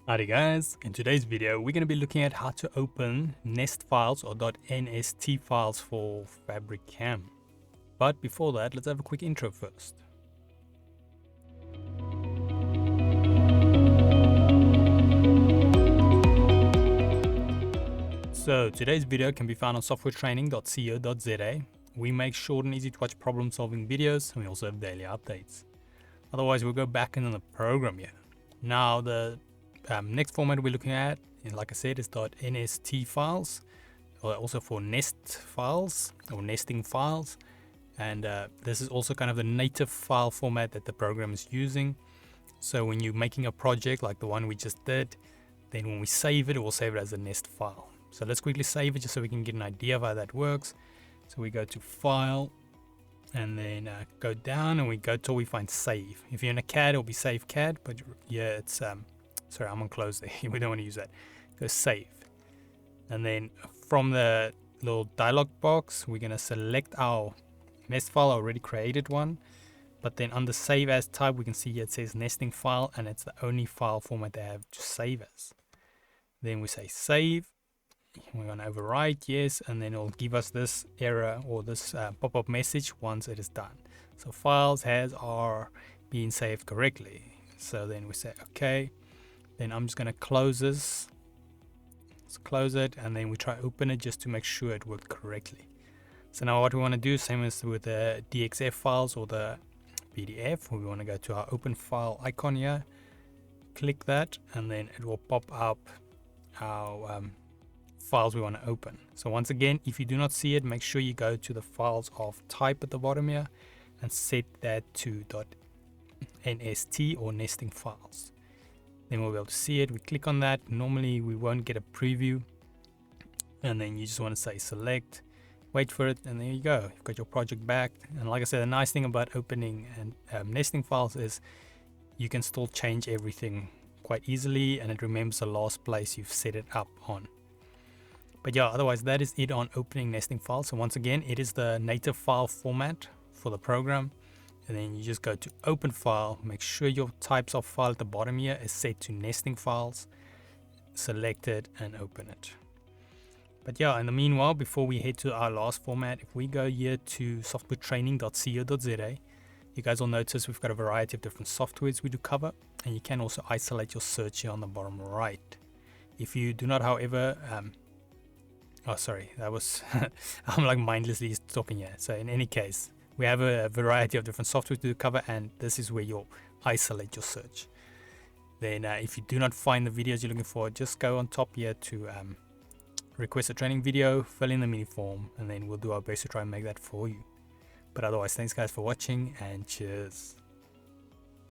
Howdy guys, in today's video we're going to be looking at how to open nest files or .nst files for FabriCAM. But before that, let's have a quick intro first. So today's video can be found on softwaretraining.co.za. We make short and easy to watch problem solving videos, and we also have daily updates. Otherwise we'll go back into the program here. Now the next format we're looking at, like I said, is .nst files, or also for nest files or nesting files. And this is also kind of the native file format that the program is using. So when you're making a project like the one we just did, then when we save it, it will save it as a nest file. So let's quickly save it just so we can get an idea of how that works. So we go to File, and then go down, and we go till we find Save. If you're in a CAD, it'll be Save CAD, but yeah, it's sorry, I'm on close there. We don't want to use that. Go Save, and then from the little dialog box, we're gonna select our nest file, I already created one. But then under Save As type, we can see here it says nesting file, and it's the only file format they have to save as. Then we say Save. We're going to overwrite yes, and then it'll give us this error or this pop-up message once it is done. So files are being saved correctly. So then we say okay. Then I'm just going to close this. Let's close it, and then we try open it just to make sure it worked correctly. So now what we want to do, same as with the DXF files or the PDF, we want to go to our open file icon here, click that, and then it will pop up our files we want to open. So once again, if you do not see it, make sure you go to the files of type at the bottom here and set that to .nst or nesting files. Then we'll be able to see it. We click on that. Normally we won't get a preview, and then you just want to say select, wait for it, and there you go, you've got your project back. And like I said, the nice thing about opening and nesting files is you can still change everything quite easily, and it remembers the last place you've set it up on. But yeah, otherwise that is it on opening nesting files. So once again, it is the native file format for the program. And then you just go to open file, make sure your types of file at the bottom here is set to nesting files, select it and open it. But yeah, in the meanwhile, before we head to our last format, if we go here to softwaretraining.co.za, you guys will notice we've got a variety of different softwares we do cover, and you can also isolate your search here on the bottom right. If you do not, however, oh, sorry, that was, I'm like mindlessly talking here. So in any case, we have a variety of different software to cover, and this is where you'll isolate your search. Then if you do not find the videos you're looking for, just go on top here to request a training video, fill in the mini form, and then we'll do our best to try and make that for you. But otherwise, thanks guys for watching, and cheers.